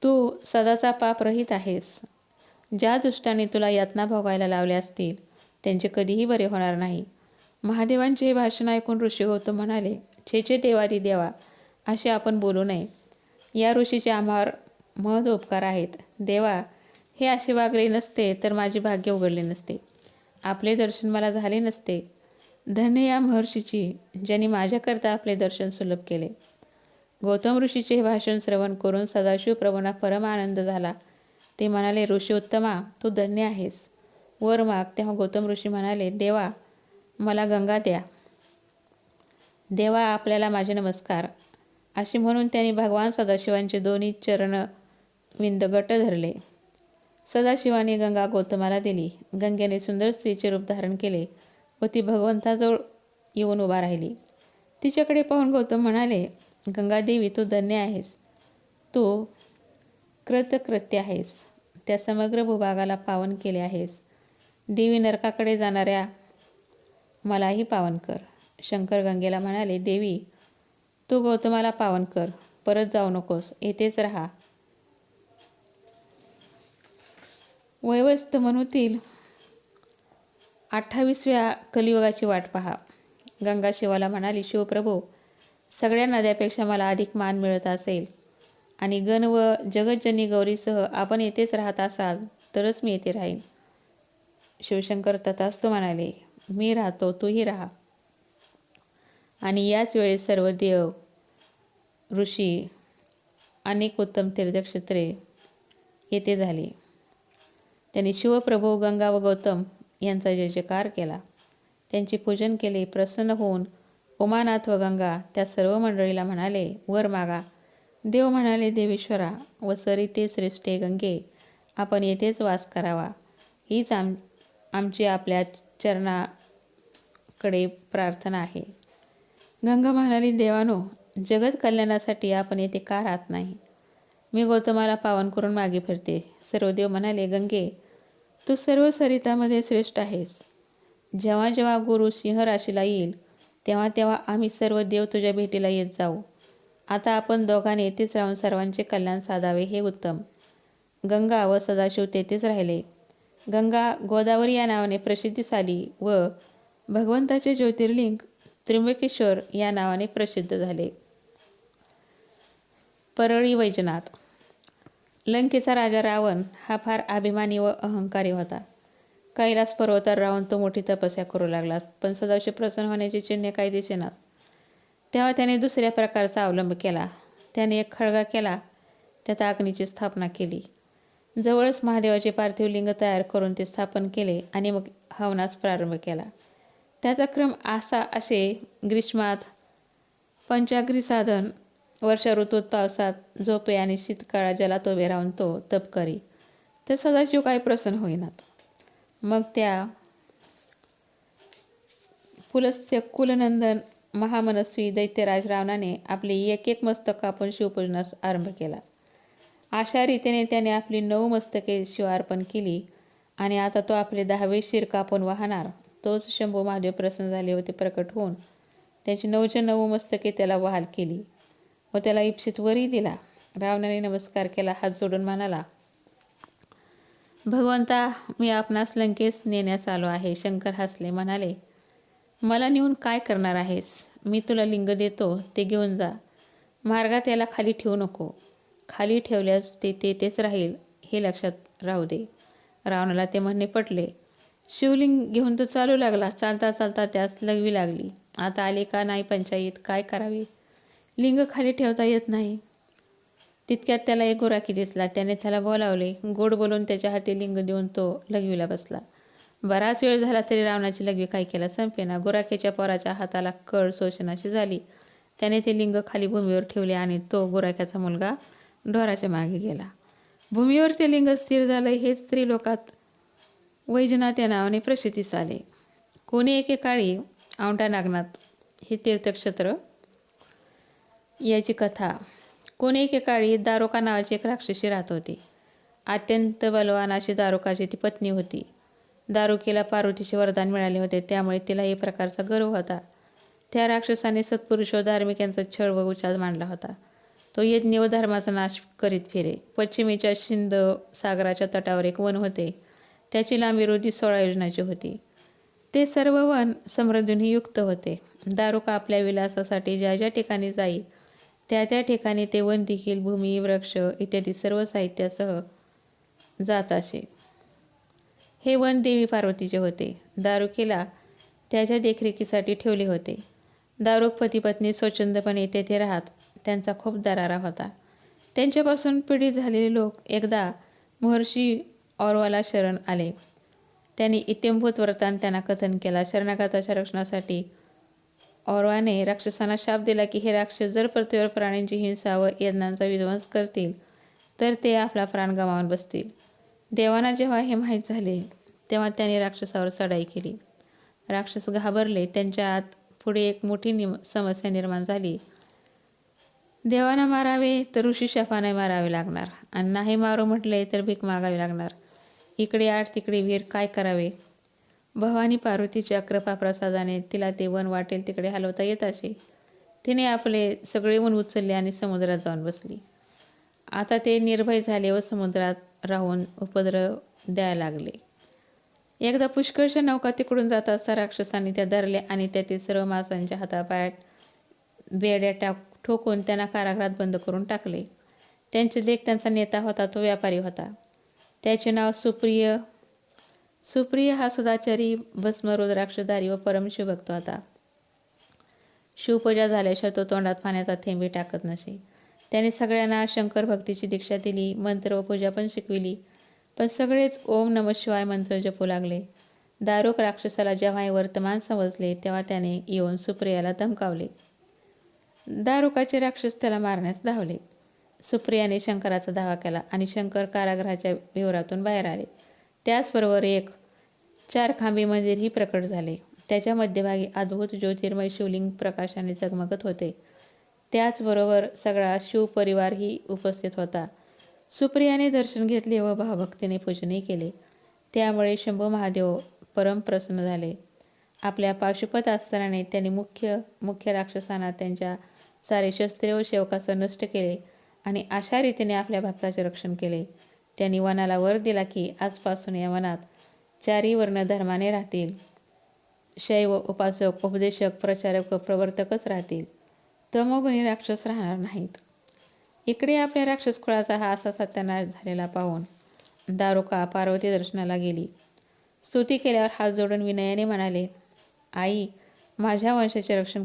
तू सदाचा पापरहित आहेस. ज्या दुष्टाने तुला यातना भोगायला लावल्या असतील त्यांचे कधीही बरे होणार नाही. महादेवांचे हे भाषण ऐकून ऋषी गौतम म्हणाले, छे छे देवादी देवा, असे आपण बोलू नये. या ऋषीचे आम्हावर महद उपकार आहेत. देवा, हे असे वागले नसते तर माझे भाग्य उघडले नसते. आपले दर्शन मला झाले नसते. धन्य या महर्षीची ज्यांनी माझ्याकरता आपले दर्शन सुलभ केले. गौतम ऋषीचे हे भाषण श्रवण करून सदाशिव प्रभूंना परम आनंद झाला. ते म्हणाले, ऋषी उत्तमा, तू धन्य आहेस. वर माग. तेव्हा गौतम ऋषी म्हणाले, देवा, मला गंगा द्या. देवा, आपल्याला माझे नमस्कार. असे म्हणून त्यांनी भगवान सदाशिवांचे दोन्ही चरण विंदगट धरले. सदाशिवाने गंगा गौतमाला दिली. गंगेने सुंदर स्त्रीचे रूप धारण केले व ती भगवंताजवळ येऊन उभा राहिली. तिच्याकडे पाहून गौतम म्हणाले, गंगादेवी, तू धन्य आहेस. तू कृतकृत्य आहेस. त्या समग्र भूभागाला पावन केले आहेस. देवी, नरकाकडे जाणाऱ्या मलाही पावन कर. शंकर गंगेला म्हणाले, देवी, तू गौतमाला पावन कर. परत जाऊ नकोस, येथेच राहा. वैवस्वत मनुतील 28व्या कलियुगाची वाट पहा. गंगा शिवाला म्हणाली, शिवप्रभू, सगळ्या नद्यापेक्षा मला अधिक मान मिळत असेल आणि गण व जगज्जनी गौरीसह आपण येथेच राहत असाल तरच मी येथे राहीन. शिवशंकर तथास्तु म्हणाले, मी राहतो, तूही राहा. आणि याच वेळेस सर्व देव, ऋषी, अनेक उत्तम तीर्थक्षेत्रे येथे झाली. त्यांनी शिवप्रभू, गंगा व गौतम यांचा जय जयकार केला. त्यांचे पूजन केले. प्रसन्न होऊन उमानाथ व गंगा त्या सर्व मंडळीला म्हणाले, वर मागा. देव म्हणाले, देवेश्वरा व सरिते श्रेष्ठे गंगे, आपण येथेच वास करावा. हीच आमची आपल्या चरणाकडे प्रार्थना आहे. गंगा म्हणाली, देवानो, जगत कल्याणासाठी आपण येथे का राहत नाही? मी गौतमाला पावन करून मागे फिरते. सर्वदेव म्हणाले, गंगे, तू सर्व सरितामध्ये श्रेष्ठ आहेस. जेव्हा जेव्हा गुरु सिंह राशीला येईल तेव्हा तेव्हा आम्ही सर्व देव तुझ्या भेटीला येत जाऊ. आता आपण दोघांनी येथेच राहून सर्वांचे कल्याण साधावे हे उत्तम. गंगा व सदाशिव तेथेच राहिले. गंगा गोदावरी या नावाने प्रसिद्धीस आली व भगवंताचे ज्योतिर्लिंग त्र्यंबकेश्वर या नावाने प्रसिद्ध झाले. परळी वैजनाथ. लंकेचा राजा रावण हा फार अभिमानी व अहंकारी होता. कैलास पर्वतावर राहून तो मोठी तपस्या करू लागला, पण सदाशिव प्रसन्न होण्याची चिन्हे काही दिसेनात. तेव्हा त्याने दुसऱ्या प्रकारचा अवलंब केला. त्याने एक खळगा केला, त्यात अग्नीची स्थापना केली. जवळच महादेवाचे पार्थिव लिंग तयार करून ते स्थापन केले आणि मग हवनास प्रारंभ केला. त्याचा क्रम असे ग्रीष्मात पंचाग्री साधन, वर्षा ऋतूत पावसात झोपे आणि शीतकाळात जलात उभे राहून तो तप करी. तर सदाशिव काही प्रसन्न होईनात. मग त्या पुलस्त्य कुलनंदन महामनस्वी दैत्यराज रावणाने आपले एक एक मस्तक कापून शिवपूजनास आरंभ केला. अशा रीतीने त्याने आपली 9 मस्तके शिवार्पण केली आणि आता तो आपले 10वे शिर कापून वाहणार. तोच शंभू महादेव प्रसन्न झाले व ते प्रकट होऊन त्याची 9 मस्तके त्याला वहाल केली व त्याला इप्सित वरही दिला. रावणाने नमस्कार केला, हात जोडून म्हणाला, भगवंता, मी आपणास लंकेस नेण्यास आलो आहे. शंकर हसले, म्हणाले, मला नेऊन काय करणार आहेस? मी तुला लिंग देतो, ते घेऊन जा. मार्गात याला खाली ठेवू नको. खाली ठेवल्यास ते तेथेच राहील हे लक्षात राहू दे. रावणाला ते म्हणणे पटले. शिवलिंग घेऊन तो चालू लागला. चालता चालता त्यास लघवी लागली. आता आले का नाही पंचायत, काय करावे? लिंग खाली ठेवता येत नाही. तितक्यात त्याला एक गुराखी दिसला. त्याने त्याला बोलावले. गोड बोलून त्याच्या हाती लिंग देऊन तो लघवीला बसला. बराच वेळ झाला तरी रावणाची लघवी काय केला संपेना. गुराख्याच्या पोराच्या हाताला कळ शोषणाची झाली. त्याने ते लिंग खाली भूमीवर ठेवले आणि तो गुराख्याचा मुलगा ढोराच्या मागे गेला. भूमीवर ते लिंग स्थिर झाले. हे स्त्रीलोकात वैजनाथ या नावाने प्रसिद्धीस आले. कोणी एकेकाळी औंढा नागनाथ हे तीर्थक्षेत्र याची कथा. कोणी एकेकाळी दारोका नावाची एक राक्षसी राहत होती. अत्यंत बलवान अशी दारोकाची ती पत्नी होती. दारुकेला पार्वतीचे वरदान मिळाले होते, त्यामुळे तिला एक प्रकारचा गर्व होता. त्या राक्षसाने सत्पुरुष व धार्मिक यांचा छळ व उचाज मांडला होता. तो यज्ञ व धर्माचा नाश करीत फिरे. पश्चिमेच्या सिंध सागराच्या तटावर एक वन होते. त्याची लांबी रोजी 16 योजनाची होती. ते सर्व वन समृद्धीने युक्त होते. दारुका आपल्या विलासासाठी ज्या ज्या ठिकाणी जाई त्या त्या ठिकाणी ते वन देखील भूमी, वृक्ष इत्यादी सर्व साहित्यासह जात असे. हे वन देवी पार्वतीचे होते. दारुकेला त्याच्या देखरेखीसाठी ठेवले होते. दारुक पती पत्नी स्वच्छंदपणे तेथे राहत. त्यांचा खूप दरारा होता. त्यांच्यापासून पीडित झालेले लोक एकदा महर्षी औरवाला शरण आले. त्यांनी इत्यंभूत व्रतान त्यांना कथन केला. शरणागताच्या रक्षणासाठी औरवाने राक्षसांना शाप दिला की हे राक्षस जर पृथ्वीवर प्राण्यांची हिंसा व यज्ञांचा विध्वंस करतील तर ते आपला प्राण गमावून बसतील. देवांना जेव्हा हे माहीत झाले तेव्हा त्यांनी राक्षसावर चढाई केली. राक्षस घाबरले. त्यांच्या आत पुढे एक मोठी समस्या निर्माण झाली. देवांना मारावे तर ऋषी शापाने मारावे लागणार आणि नाही मारू म्हटले तर भीक मागावी लागणार. इकडे आड तिकडे वीर, काय करावे? भवानी पार्वतीच्या कृपाप्रसादाने तिला ते वन वाटेल तिकडे हलवता येत असे. तिने आपले सगळे वन उचलले आणि समुद्रात जाऊन बसली. आता ते निर्भय झाले व समुद्रात राहून उपद्रव द्यायला लागले. एकदा पुष्कळशा नौका तिकडून जात असता राक्षसांनी त्या धरल्या आणि त्यातील सर्व माणसांच्या हातापायात बेड्या ठोकून त्यांना कारागृहात बंद करून टाकले. त्यांचे लेक त्यांचा नेता होता. तो व्यापारी होता. त्याचे नाव सुप्रिय. सुप्रिय हा सदाचारी, भस्म रुद्राक्षधारी व परम शिवभक्त होता. शिवपूजा झाल्याशिवाय तो तोंडात पाण्याचा थेंबही टाकत नसे. त्याने सगळ्यांना शंकर भक्तीची दीक्षा दिली. मंत्र व पूजा पण शिकविली. पण सगळेच ओम नमः शिवाय मंत्र जपू लागले. दारुक राक्षसाला जेव्हा हे वर्तमान समजले तेव्हा त्याने येऊन सुप्रियाला धमकावले. दारुकाचे राक्षस त्याला मारण्यास धावले. सुप्रियाने शंकराचा धावा केला आणि शंकर कारागृहाच्या विवरातून बाहेर आले. त्याचबरोबर एक 4 खांबी मंदिरही प्रकट झाले. त्याच्या मध्यभागी अद्भुत ज्योतिर्मय शिवलिंग प्रकाशाने झगमगत होते. त्याचबरोबर सगळा शिवपरिवारही उपस्थित होता. सुप्रियाने दर्शन घेतले व भावभक्तीने पूजनही केले. त्यामुळे शंभू महादेव परमप्रसन्न झाले. आपल्या पाशुपत अस्त्राने त्यांनी मुख्य राक्षसांना त्यांच्या सारे शस्त्रे व सेवकासह नष्ट केले आणि अशा रीतीने आपल्या भक्ताचे रक्षण केले. त्यांनी वनाला वर दिला की आजपासून या वनात 4 वर्ण धर्माने राहतील. शैव उपासक, उपदेशक, प्रचारक व प्रवर्तकच राहतील. तमोगुणी राक्षस राहणार नाहीत. इकडे आपल्या राक्षस कुळाचा हा असा सत्यानाश झालेला पाहून दारुका पार्वती दर्शनाला गेली. स्तुती केल्यावर हात जोडून विनयाने म्हणाले, आई, माझ्या वंशाचे रक्षण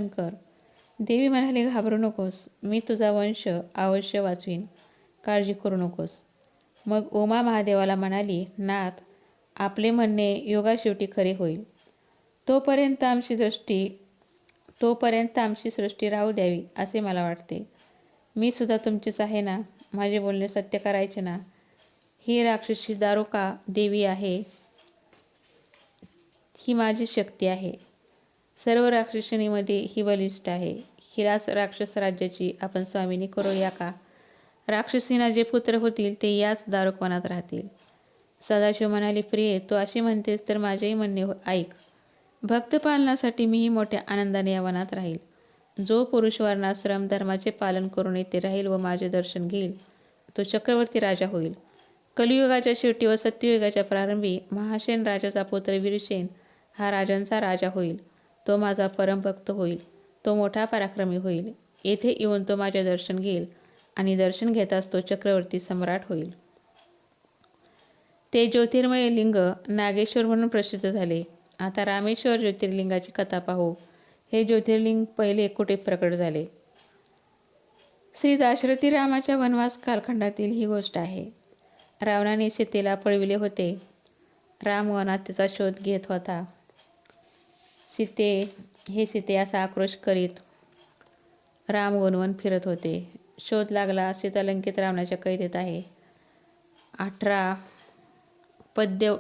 कर. देवी म्हणाली, घाबरू नकोस, मी तुझा वंश अवश्य वाचवीन, काळजी करू नकोस. मग उमा महादेवाला म्हणाली, नाथ, आपले म्हणणे योगाशेवटी खरे होईल. तोपर्यंत आमची सृष्टी राहू द्यावी असे मला वाटते. मी सुद्धा तुमचीच आहे ना? माझे बोलणे सत्य करायचे ना? ही राक्षसी दारुका देवी आहे, ही माझी शक्ती आहे. सर्व राक्षसिणीमध्ये ही बलिष्ठ आहे. हिलाच राक्षस राज्याची आपण स्वामिनी करूया का? राक्षसींना जे पुत्र होतील ते याच दारुकवनात राहतील. सदाशिव म्हणाले, प्रिये, तू अशी म्हणतेस तर माझेही म्हणणे ऐक. भक्तपालनासाठी मीही मोठ्या आनंदाने या वनात राहील. जो पुरुष वर्णाश्रम धर्माचे पालन करून येथे राहील व माझे दर्शन घेईल तो चक्रवर्ती राजा होईल. कलियुगाच्या शेवटी व सत्ययुगाच्या प्रारंभी महासेन राजाचा पुत्र वीरसेन हा राजांचा राजा होईल. तो माझा परमभक्त होईल. तो मोठा पराक्रमी होईल. येथे येऊन तो माझे दर्शन घेईल आणि दर्शन घेताच तो चक्रवर्ती सम्राट होईल. ते ज्योतिर्मय लिंग नागेश्वर म्हणून प्रसिद्ध झाले. आता रामेश्वर ज्योतिर्लिंगाची कथा पाहू. हे ज्योतिर्लिंग पहिले कुठे प्रकट झाले? श्री दाशरथी रामाच्या वनवास कालखंडातील ही गोष्ट आहे. रावणाने सीतेला पळविले होते. राम वनात तिचा शोध घेत होता. सीते असा आक्रोश करीत राम वनवन फिरत होते. शोध लागला. सीता लंकेत रावणाच्या कैदेत आहे. 18 पद्य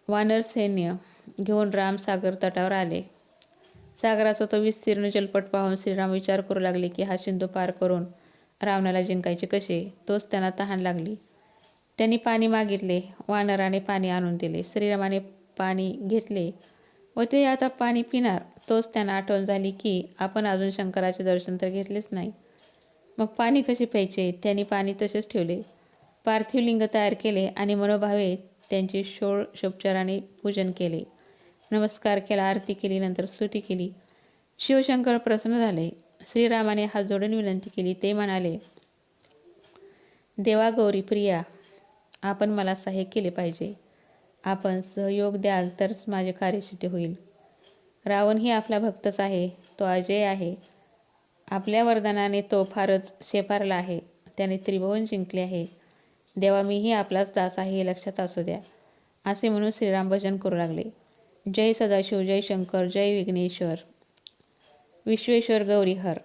वानर सैन्य घेऊन राम सागर तटावर आले. सागराचा तो विस्तीर्ण जलपट पाहून श्रीराम विचार करू लागले की हा सिंधू पार करून रावणाला जिंकायचे कसे. तोच त्यांना तहान लागली. त्यांनी पाणी मागितले. वानराने पाणी आणून दिले. श्रीरामाने पाणी घेतले व ते आता पाणी पिणार. तोच त्यांना आठवण झाली की आपण अजून शंकराचे दर्शन तर घेतलेच नाही. मग पाणी कसे प्यायचे? त्यांनी पाणी तसेच ठेवले. पार्थिव लिंग तयार केले आणि मनोभावे त्यांचे षोडशोपचाराने पूजन केले. नमस्कार केला, आरती केली, नंतर स्तुती केली. शिवशंकर प्रसन्न झाले. श्रीरामाने हात जोडून विनंती केली. ते म्हणाले, देवा गौरी प्रिया, आपण मला सहाय्य केले पाहिजे. आपण सहयोग द्याल तरच माझे कार्य सिद्ध होईल. रावण ही आपला भक्तच आहे. तो अजय आहे. आपल्या वरदानाने तो फारच शेफारला आहे. त्याने त्रिभुवन जिंकले आहे. देवा, मीही आपलाच दास आहे हे लक्षात असू द्या. असे म्हणून श्रीराम भजन करू लागले. जय सदाशिव, जय शंकर, जय विघ्नेश्वर, विश्वेश्वर गौरी हर,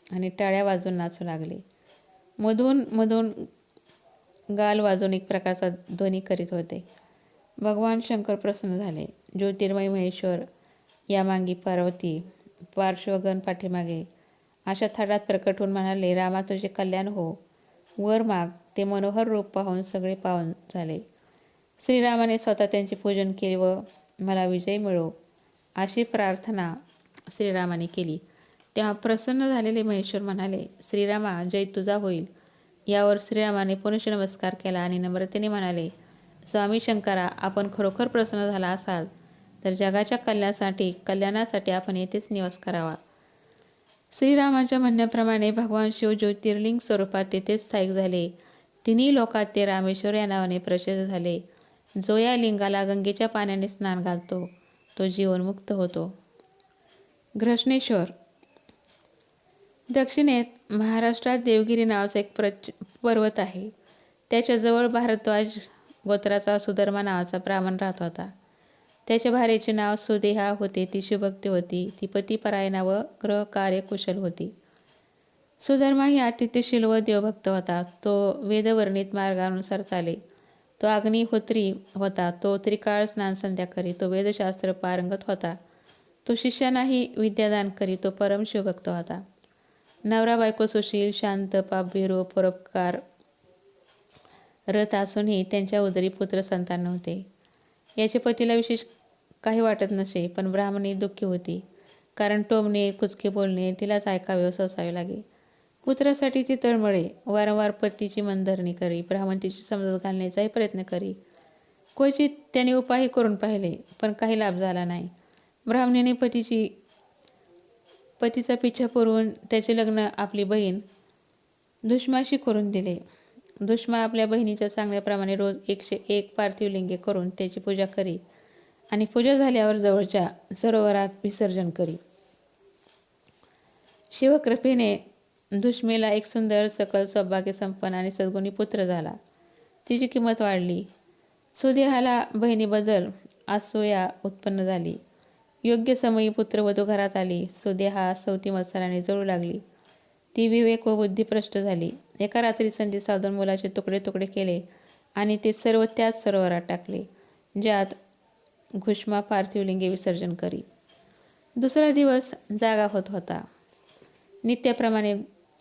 आणि टाळ्या वाजवून नाचू लागले. मधून मधून गाल वाजवून एक प्रकारचा ध्वनी करीत होते. भगवान शंकर प्रसन्न झाले. ज्योतिर्मय महेश्वर यामांगी पार्वती, पार्श्वगण पाठीमागे अशा थाटात प्रकट होऊन म्हणाले, रामा, तुझे कल्याण हो. वर माग. ते मनोहर रूप पाहून सगळे पावन झाले. श्रीरामाने स्वतः त्यांचे पूजन केले व मला विजय मिळो अशी प्रार्थना श्रीरामाने केली. तेव्हा प्रसन्न झालेले महेश्वर म्हणाले, श्रीरामा, जय तुझा होईल. यावर श्रीरामाने पुनश्च नमस्कार केला आणि नम्रतेने म्हणाले, स्वामी शंकरा, आपण खरोखर प्रसन्न झाला असाल तर जगाच्या कल्याणासाठी आपण येथेच निवास करावा. श्रीरामाच्या म्हणण्याप्रमाणे भगवान शिव ज्योतिर्लिंग स्वरूपात तेथेच स्थायिक झाले. तिन्ही लोकात ते रामेश्वर या नावाने प्रसिद्ध झाले. जो या लिंगाला गंगेच्या पाण्याने स्नान घालतो तो जीवनमुक्त होतो. घृष्णेश्वर. दक्षिणेत महाराष्ट्रात देवगिरी नावाचा एक पर्वत आहे. त्याच्याजवळ भारद्वाज गोत्राचा सुधर्मा नावाचा ब्राह्मण राहत होता. त्याच्या भार्येचे नाव सुदेहा होते. ती शिवभक्त होती. ती पतिपरायणा व गृहकार्य कुशल होती. सुधर्मा ही आतिथ्यशील व देवभक्त होता. तो वेदवर्णित मार्गानुसार चाले. तो अग्निहोत्री होता. तो त्रिकाळ स्नान संध्या करी. तो वेदशास्त्र पारंगत होता. तो शिष्यानाही विद्यादान करी. तो परम शिवभक्त होता. नवरा बायको सुशील, शांत, पापभीरू, परोपकार रथ असूनही त्यांच्या उदरी पुत्र संतान नव्हते. याचे पतीला विशेष काही वाटत नसे, पण ब्राह्मणी दुःखी होती, कारण टोमणे, कुचके बोलणे तिलाच ऐकावे व सोसावे लागे. पुत्रासाठी ती तळमळे. वारंवार पतीची मनधरणी करी, ब्राह्मण तिची समजूत घालण्याचाही प्रयत्न करी. क्वचित त्याने उपायही करून पाहिले, पण काही लाभ झाला नाही. ब्राह्मणीने पतीचा पिछा पुरवून त्याचे लग्न आपली बहीण दुष्माशी करून दिले. दुष्मा आपल्या बहिणीच्या सांगण्याप्रमाणे रोज 101 पार्थिव लिंगे करून त्याची पूजा करी आणि पूजा झाल्यावर जवळच्या सरोवरात विसर्जन करी. शिवकृपेने दुष्मेला एक सुंदर, सकल, सौभाग्य संपन्न आणि सद्गुणी पुत्र झाला. तिची किंमत वाढली. सुदेहाला बहिणीबद्दल असूया उत्पन्न झाली. योग्य समयी पुत्रवधू घरात आली. सुदेहा सवती मत्सराने जळू लागली. ती विवेक व बुद्धी भ्रष्ट झाली. एका रात्री संधी साधून मुलाचे तुकडे तुकडे केले आणि ते सर्व त्याच सरोवरात टाकले, ज्यात घुष्मा पार्थिवलिंगे विसर्जन करी. दुसरा दिवस जागा होत होता. नित्याप्रमाणे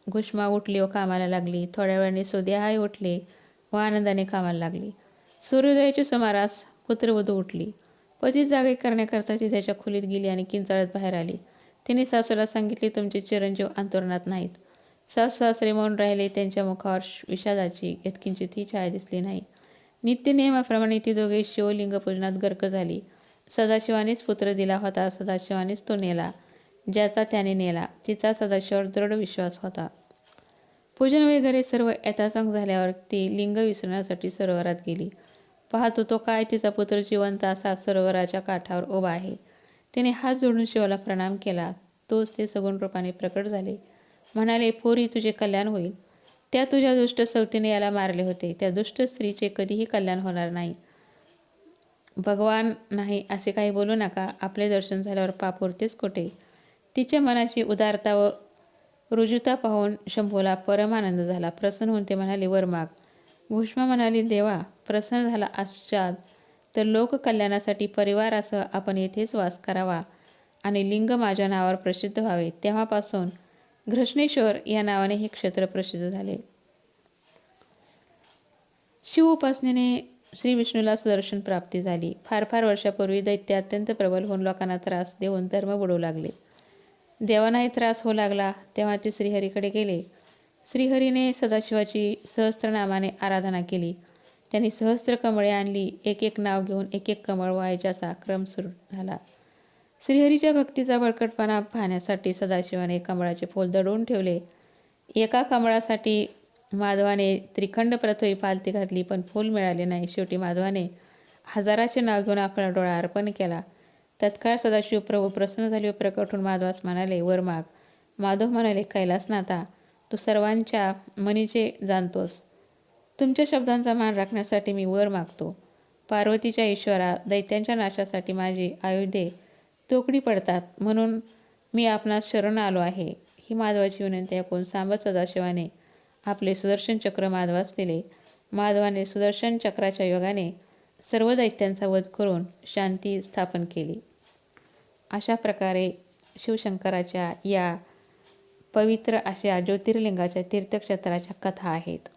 घुष्मा उठली व कामाला लागली. थोड्या वेळाने सुदेहाही उठले व आनंदाने कामाला लागली. सूर्योदयाच्या सुमारास पुत्रवधू उठली. पती जागे करण्याकरता ती त्याच्या खोलीत गेली आणि किंचाळत बाहेर आली. तिने सासूला सांगितले, तुमचे चिरंजीव अंतरुणात नाहीत. सासू सासरे मौन राहिले. त्यांच्या मुखावर विषादाची यत्किंचितही छाया दिसली नाही. नित्य नियमाप्रमाणे ती दोघे शिवलिंग पूजनात गर्क झाली. सदाशिवानेच पुत्र दिला होता. सदाशिवानेच तो नेला, ज्याचा त्याने नेला. तिचा सदाशिवावर दृढ विश्वास होता. पूजन वगैरे सर्व यथासांग झाल्यावर ती लिंग विसरण्यासाठी सरोवरात गेली. पाहतो तो काय, तिचा पुत्र जिवंत असा सरोवराच्या काठावर उभा आहे. तिने हात जोडून शिवाला प्रणाम केला. तोच ते सगुण रूपाने प्रकट झाले. म्हणाले, पोरी, तुझे कल्याण होईल. त्या तुझ्या दुष्ट सवतीने याला मारले होते. त्या दुष्ट स्त्रीचे कधीही कल्याण होणार नाही. भगवान नाही असे काही बोलू नका. आपले दर्शन झाल्यावर पाप उरतेच कोठे. तिच्या मनाची उदारता व रुजुता पाहून शंभूला परमानंद झाला. प्रसन्न होऊन ते म्हणाले, वर माग. घुष्मा म्हणाली, देवा, प्रसन्न झाला आश्चाद तर लोककल्याणासाठी परिवारासह आपण येथेच वास करावा आणि लिंग माझ्या नावावर प्रसिद्ध व्हावे. तेव्हापासून घृष्णेश्वर या नावाने हे क्षेत्र प्रसिद्ध झाले. शिव उपासनेने श्री विष्णूला सुदर्शन प्राप्ती झाली. फार फार वर्षापूर्वी दैत्य अत्यंत प्रबल होऊन लोकांना त्रास देऊन धर्म बुडवू लागले. देवांनाही त्रास होऊ लागला. तेव्हा ते श्रीहरीकडे गेले. श्रीहरीने सदाशिवाची सहस्त्रनामाने आराधना केली. त्यांनी सहस्त्र कमळे आणली. एक एक नाव घेऊन एक एक कमळ व्हायच्याचा क्रम सुरू झाला. श्रीहरीच्या भक्तीचा बळकटपणा पाहण्यासाठी सदाशिवाने कमळाचे फूल दडवून ठेवले. एका कमळासाठी माधवाने त्रिखंड पृथ्वी पालती घातली, पण फूल मिळाले नाही. शेवटी माधवाने हजाराचे नाव घेऊन आपला डोळा अर्पण केला. तत्काळ सदाशिव प्रभू प्रसन्न झाले व प्रकट होऊन माधवास म्हणाले, वर माग. माधव म्हणाले, कैलासनाथा, तू सर्वांच्या मनीचे जाणतोस. तुमच्या शब्दांचा मान राखण्यासाठी मी वर मागतो. पार्वतीच्या ईश्वरा, दैत्यांच्या नाशासाठी माझी आयुधे तोकडी पडतात, म्हणून मी आपणास शरण आलो आहे. ही माधवाची विनंती ऐकून सांबत सदाशिवाने आपले सुदर्शन चक्र माधवास दिले. माधवाने सुदर्शन चक्राच्या योगाने सर्व दैत्यांचा वध करून शांती स्थापन केली. अशा प्रकारे शिवशंकराच्या या पवित्र अशा ज्योतिर्लिंगाच्या तीर्थक्षेत्राच्या कथा आहेत.